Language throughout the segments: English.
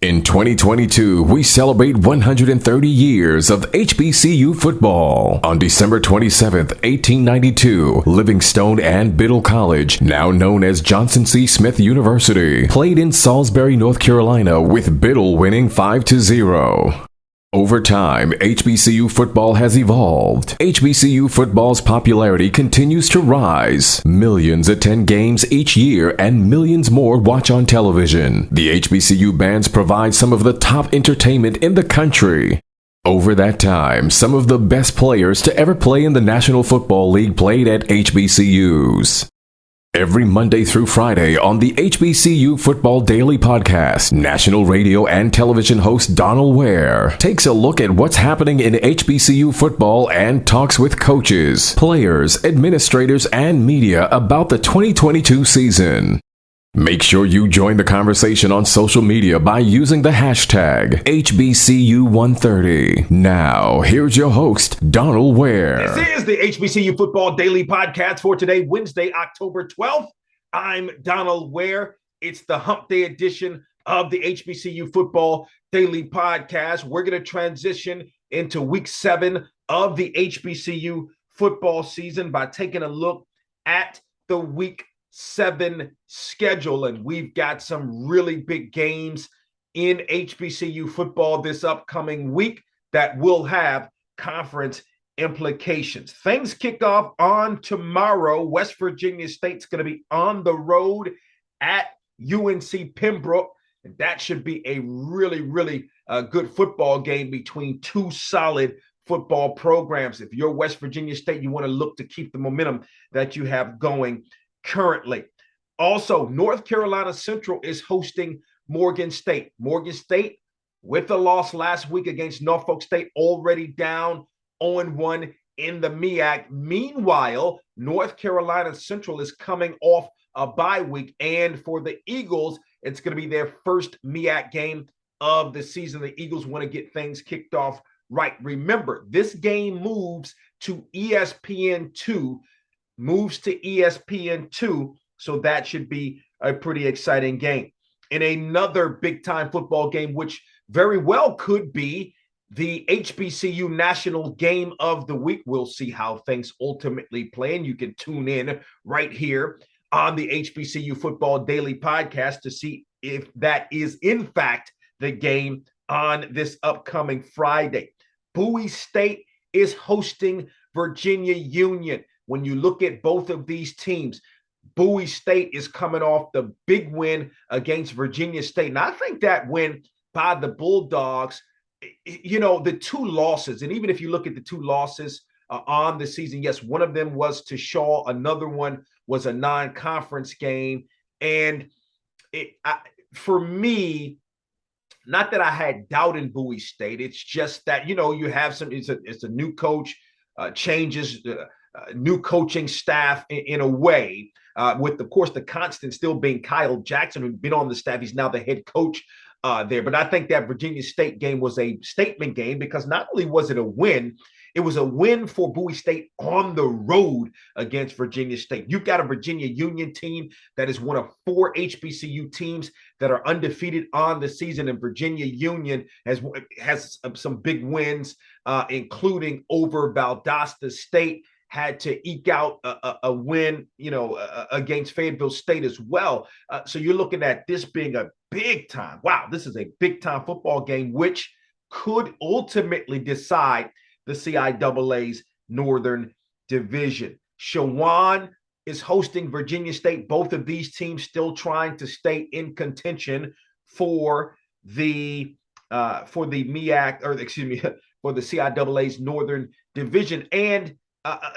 In 2022, we celebrate 130 years of HBCU football. On December 27th, 1892, Livingstone and Biddle College, now known as Johnson C. Smith University, played in Salisbury, North Carolina, with Biddle winning 5-0. Over time, HBCU football has evolved. HBCU football's popularity continues to rise. Millions attend games each year and millions more watch on television. The HBCU bands provide some of the top entertainment in the country. Over that time, some of the best players to ever play in the National Football League played at HBCUs. Every Monday through Friday on the HBCU Football Daily Podcast, national radio and television host Donal Ware takes a look at what's happening in HBCU football and talks with coaches, players, administrators, and media about the 2022 season. Make sure you join the conversation on social media by using the hashtag HBCU130. Now, here's your host, Donal Ware. This is the HBCU Football Daily Podcast for today, Wednesday, October 12th. I'm Donal Ware. It's the Humpday edition of the HBCU Football Daily Podcast. We're going to transition into week 7 of the HBCU football season by taking a look at the week 7 schedule, and we've got some really big games in HBCU football this upcoming week that will have conference implications. Things kick off on tomorrow. West Virginia State's going to be on the road at UNC Pembroke, and that should be a really good football game between two solid football programs. If you're West Virginia State, you want to look to keep the momentum that you have going currently. Also, North Carolina Central is hosting Morgan State. Morgan State, with the loss last week against Norfolk State, already down 0-1 in the MEAC. Meanwhile, North Carolina Central is coming off a bye week, and for the Eagles, it's going to be their first MEAC game of the season. The Eagles want to get things kicked off right. Remember, this game moves to ESPN2, so that should be a pretty exciting game. In another big-time football game, which very well could be the HBCU National Game of the Week. We'll see how things ultimately play, and you can tune in right here on the HBCU Football Daily Podcast to see if that is, in fact, the game on this upcoming Friday. Bowie State is hosting Virginia Union. When you look at both of these teams, Bowie State is coming off the big win against Virginia State. And I think that win by the Bulldogs, the two losses, and even if you look at the two losses on the season, yes, one of them was to Shaw. Another one was a non-conference game. And for me, not that I had doubt in Bowie State. It's just that, you have it's a new coach, changes, new coaching staff in a way, with, of course, the constant still being Kyle Jackson, who's been on the staff. He's now the head coach there. But I think that Virginia State game was a statement game because not only was it a win, it was a win for Bowie State on the road against Virginia State. You've got a Virginia Union team that is one of 4 HBCU teams that are undefeated on the season, and Virginia Union has some big wins, including over Valdosta State. Had to eke out a win, against Fayetteville State as well. So you're looking at this being a big time. Wow, this is a big time football game, which could ultimately decide the CIAA's Northern Division. Shawan is hosting Virginia State. Both of these teams still trying to stay in contention for the MEAC, for the CIAA's Northern Division. And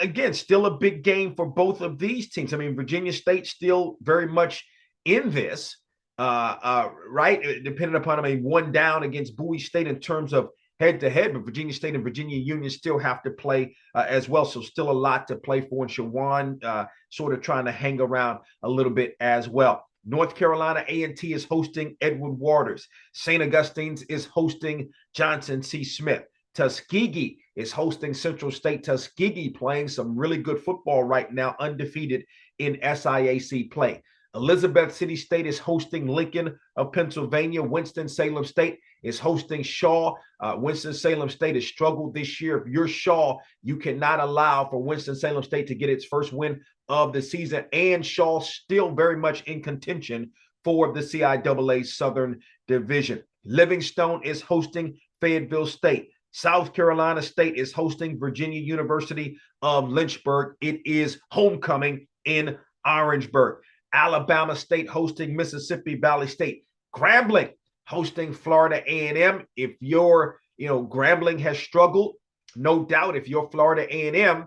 again, still a big game for both of these teams. I mean, Virginia State still very much in this, right? Depending upon, one down against Bowie State in terms of head-to-head, but Virginia State and Virginia Union still have to play as well. So still a lot to play for, and Shawan sort of trying to hang around a little bit as well. North Carolina A&T is hosting Edward Waters. St. Augustine's is hosting Johnson C. Smith. Tuskegee is hosting Central State. Tuskegee playing some really good football right now, undefeated in SIAC play. Elizabeth City State is hosting Lincoln of Pennsylvania. Winston-Salem State is hosting Shaw. Winston-Salem State has struggled this year. If you're Shaw, you cannot allow for Winston-Salem State to get its first win of the season. And Shaw still very much in contention for the CIAA Southern Division. Livingstone is hosting Fayetteville State. South Carolina State is hosting Virginia University of Lynchburg. It is homecoming in Orangeburg. Alabama State hosting Mississippi Valley State. Grambling hosting Florida A&M. If your, Grambling has struggled, no doubt. If you're Florida A&M,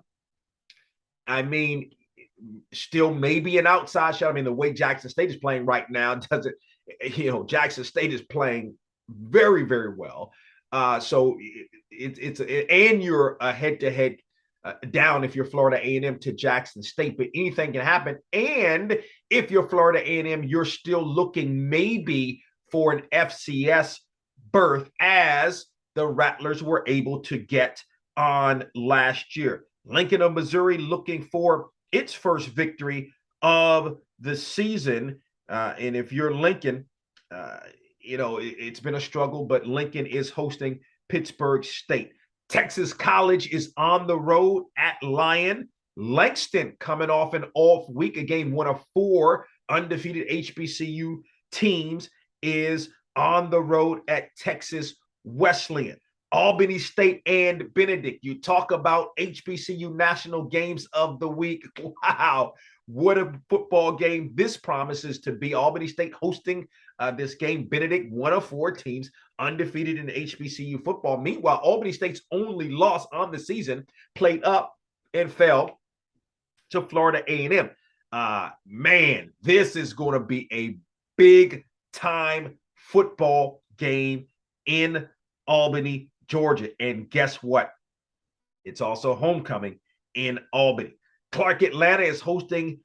I mean, still maybe an outside shot. I mean, the way Jackson State is playing right now doesn't, Jackson State is playing very, very well. So and you're a head-to-head down if you're Florida A&M to Jackson State, but anything can happen. And if you're Florida A&M, you're still looking maybe for an FCS berth, as the Rattlers were able to get on last year. Lincoln of Missouri looking for its first victory of the season. And if you're Lincoln, it's been a struggle, but Lincoln is hosting Pittsburgh State. Texas College is on the road at Lyon. Langston coming off an off week, again, one of 4 undefeated HBCU teams, is on the road at Texas Wesleyan. Albany State and Benedict. You talk about HBCU national games of the week. Wow, what a football game this promises to be. Albany State hosting this game. Benedict, one of 4 teams undefeated in HBCU football. Meanwhile, Albany State's only loss on the season played up and fell to Florida A&M. Man, this is going to be a big-time football game in Albany, Georgia. And guess what? It's also homecoming in Albany. Clark Atlanta is hosting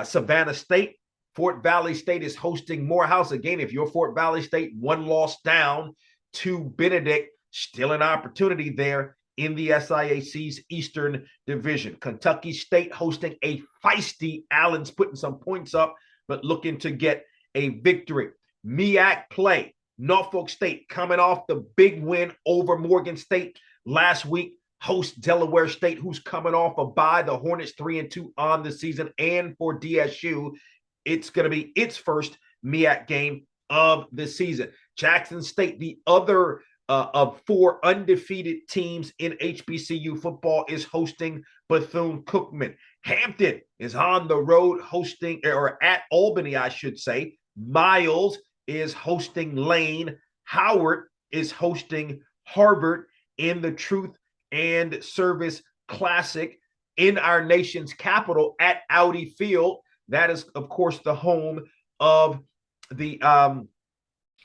Savannah State. Fort Valley State is hosting Morehouse. Again, if you're Fort Valley State, 1 loss down to Benedict, still an opportunity there in the SIAC's Eastern Division. Kentucky State hosting a feisty Allen's, putting some points up, but looking to get a victory. MEAC play. Norfolk State coming off the big win over Morgan State last week. Host Delaware State, who's coming off a bye. The Hornets 3-2 on the season. And for DSU, it's going to be its first MEAC game of the season. Jackson State, the other of 4 undefeated teams in HBCU football, is hosting Bethune-Cookman. Hampton is on the road hosting, or at Albany, I should say. Miles is hosting Lane. Howard is hosting Harvard in the Truth and Service Classic in our nation's capital at Audi Field. That is, of course, the home of the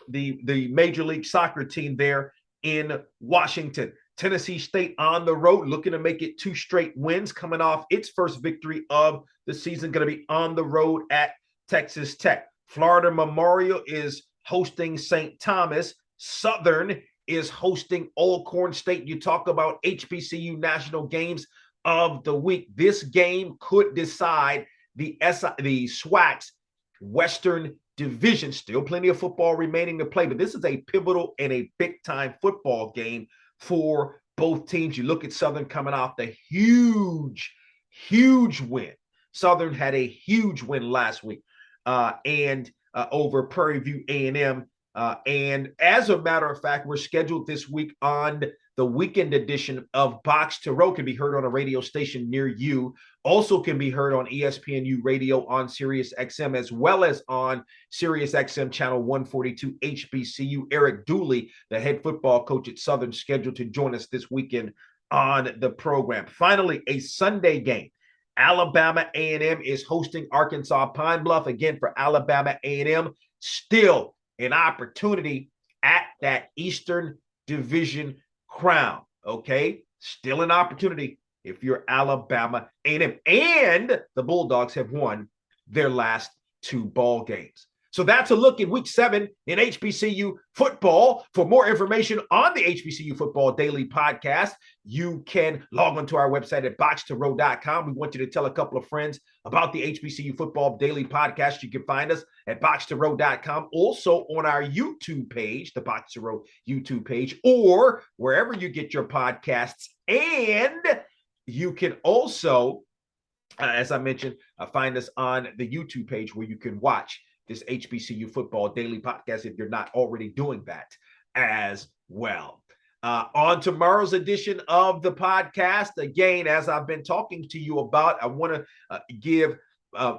Major League Soccer team there in Washington. Tennessee State on the road, looking to make it 2 straight wins, coming off its first victory of the season, going to be on the road at Texas Tech. Florida Memorial is hosting St. Thomas. Southern is hosting Alcorn State. You talk about HBCU national games of the week. This game could decide the SWAC's Western Division. Still plenty of football remaining to play, but this is a pivotal and a big-time football game for both teams. You look at Southern coming off the huge win. Southern had a huge win last week and over Prairie View A&M. And as a matter of fact, we're scheduled this week on the weekend edition of Box to Row. Can be heard on a radio station near you. Also can be heard on ESPNU radio on Sirius XM, as well as on Sirius XM channel 142 HBCU. Eric Dooley, the head football coach at Southern, scheduled to join us this weekend on the program. Finally, a Sunday game. Alabama A&M is hosting Arkansas Pine Bluff. Again, for Alabama A&M, still an opportunity at that Eastern Division crown. Okay, still an opportunity if you're Alabama A&M. And the Bulldogs have won their last 2 ball games. So that's a look in week 7 in HBCU football. For more information on the HBCU Football Daily Podcast, you can log on to our website at box2row.com. We want you to tell a couple of friends about the HBCU Football Daily Podcast. You can find us at box2row.com. Also on our YouTube page, the Box to Row YouTube page, or wherever you get your podcasts. And you can also, as I mentioned, find us on the YouTube page where you can watch this HBCU Football Daily Podcast if you're not already doing that as well. On tomorrow's edition of the podcast, again, as I've been talking to you about, I want to give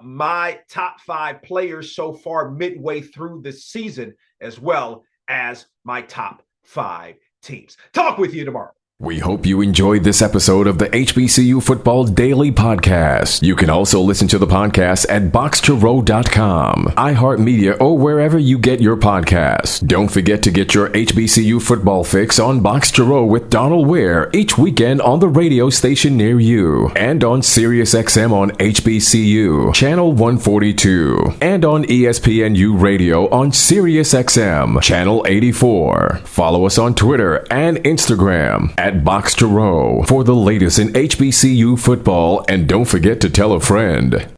my top 5 players so far midway through the season, as well as my top 5 teams. Talk with you tomorrow. We hope you enjoyed this episode of the HBCU Football Daily Podcast. You can also listen to the podcast at box2row.com, iHeartMedia, or wherever you get your podcasts. Don't forget to get your HBCU football fix on Box to Row with Donal Ware each weekend on the radio station near you, and on SiriusXM on HBCU, Channel 142, and on ESPNU Radio on SiriusXM, Channel 84. Follow us on Twitter and Instagram at Box to Row for the latest in HBCU football, and don't forget to tell a friend.